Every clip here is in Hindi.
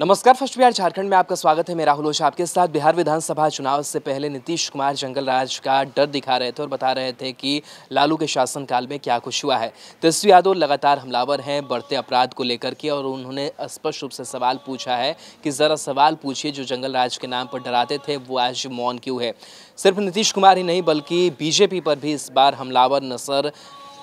नमस्कार। फर्स्ट बिहार झारखंड में आपका स्वागत है। मैं राहुल ओझा आपके साथ। बिहार विधानसभा चुनाव से पहले नीतीश कुमार जंगल राज का डर दिखा रहे थे और बता रहे थे कि लालू के शासनकाल में क्या कुछ हुआ है। तेजस्वी यादव लगातार हमलावर हैं बढ़ते अपराध को लेकर के, और उन्होंने स्पष्ट रूप से सवाल पूछा है कि ज़रा सवाल पूछिए, जो जंगल राज के नाम पर डराते थे वो आज मौन क्यों है। सिर्फ नीतीश कुमार ही नहीं बल्कि बीजेपी पर भी इस बार हमलावर नजर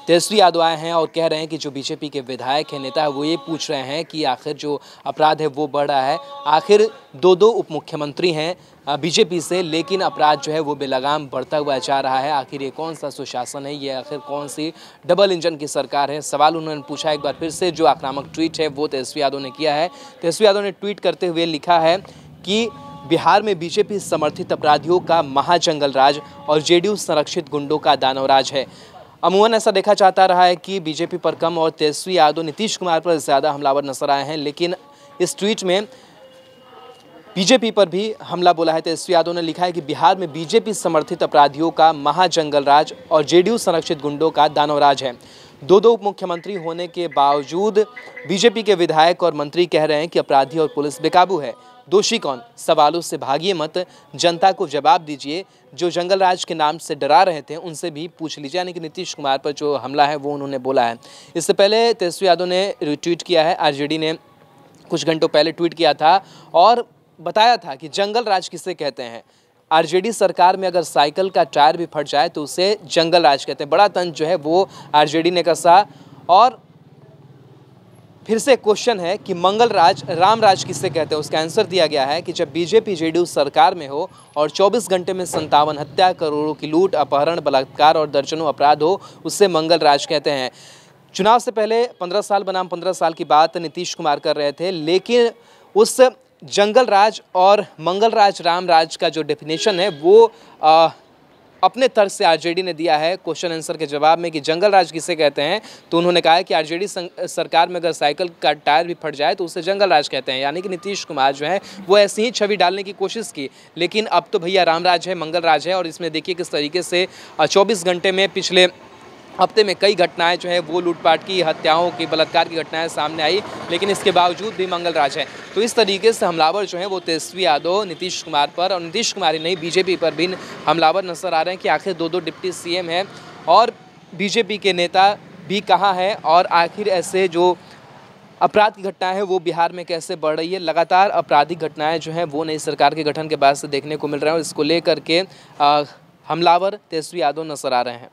तेजस्वी यादव आए हैं और कह रहे हैं कि जो बीजेपी के विधायक हैं, नेता है, वो ये पूछ रहे हैं कि आखिर जो अपराध है वो बढ़ रहा है। आखिर दो उप मुख्यमंत्री हैं बीजेपी से, लेकिन अपराध जो है वो बेलगाम बढ़ता हुआ जा रहा है। आखिर ये कौन सा सुशासन है, ये आखिर कौन सी डबल इंजन की सरकार है, सवाल उन्होंने पूछा। एक बार फिर से जो आक्रामक ट्वीट है वो तेजस्वी यादव ने किया है। तेजस्वी यादव ने ट्वीट करते हुए लिखा है कि बिहार में बीजेपी समर्थित अपराधियों का महाजंगल राज और जेडीयू संरक्षित गुंडों का दानवराज है। अमूमन ऐसा देखा जाता रहा है कि बीजेपी पर कम और तेजस्वी यादव नीतीश कुमार पर ज़्यादा हमलावर नजर आए हैं, लेकिन इस ट्वीट में बीजेपी पर भी हमला बोला है। तेजस्वी यादव ने लिखा है कि बिहार में बीजेपी समर्थित अपराधियों का महाजंगल राज और जेडीयू संरक्षित गुंडों का दानवराज है। दो उप मुख्यमंत्री होने के बावजूद बीजेपी के विधायक और मंत्री कह रहे हैं कि अपराधी और पुलिस बेकाबू है। दोषी कौन? सवालों से भागिए मत, जनता को जवाब दीजिए। जो जंगल राज के नाम से डरा रहे थे उनसे भी पूछ लीजिए। यानी कि नीतीश कुमार पर जो हमला है वो उन्होंने बोला है। इससे पहले तेजस्वी यादव ने ट्वीट किया है। आरजेडी ने कुछ घंटों पहले ट्वीट किया था और बताया था कि जंगल राज किसे कहते हैं। आरजेडी सरकार में अगर साइकिल का टायर भी फट जाए तो उसे जंगल राज कहते हैं। बड़ा तंज जो है वो आरजेडी ने कसा। और फिर से क्वेश्चन है कि मंगल राज, राम राज किसे कहते हैं। उसका आंसर दिया गया है कि जब बीजेपी जेडीयू सरकार में हो और 24 घंटे में 57 हत्या, करोड़ों की लूट, अपहरण, बलात्कार और दर्जनों अपराध हो, उससे मंगल राज कहते हैं। चुनाव से पहले 15 साल बनाम 15 साल की बात नीतीश कुमार कर रहे थे, लेकिन उस जंगल राज और मंगल राज, राम राज का जो डेफिनेशन है वो अपने तर्क से आरजेडी ने दिया है। क्वेश्चन आंसर के जवाब में कि जंगल राज किसे कहते हैं, तो उन्होंने कहा है कि आरजेडी सरकार में अगर साइकिल का टायर भी फट जाए तो उसे जंगल राज कहते हैं। यानी कि नीतीश कुमार जो है वो ऐसी ही छवि डालने की कोशिश की, लेकिन अब तो भैया राम राज है, मंगल राज है। और इसमें देखिए किस तरीके से 24 घंटे में, पिछले हफ्ते में कई घटनाएं जो है वो लूटपाट की, हत्याओं की, बलात्कार की घटनाएं सामने आई, लेकिन इसके बावजूद भी मंगल राज है। तो इस तरीके से हमलावर जो है वो तेजस्वी यादव नीतीश कुमार पर, और नीतीश कुमार ही नहीं बीजेपी पर भी हमलावर नजर आ रहे हैं कि आखिर दो डिप्टी सीएम हैं और बीजेपी के नेता भी कहाँ हैं, और आखिर ऐसे जो अपराध की घटनाएं हैं वो बिहार में कैसे बढ़ रही है। लगातार आपराधिक घटनाएं जो हैं वो नई सरकार के गठन के बाद से देखने को मिल रहे हैं, और इसको लेकर के हमलावर तेजस्वी यादव नजर आ रहे हैं।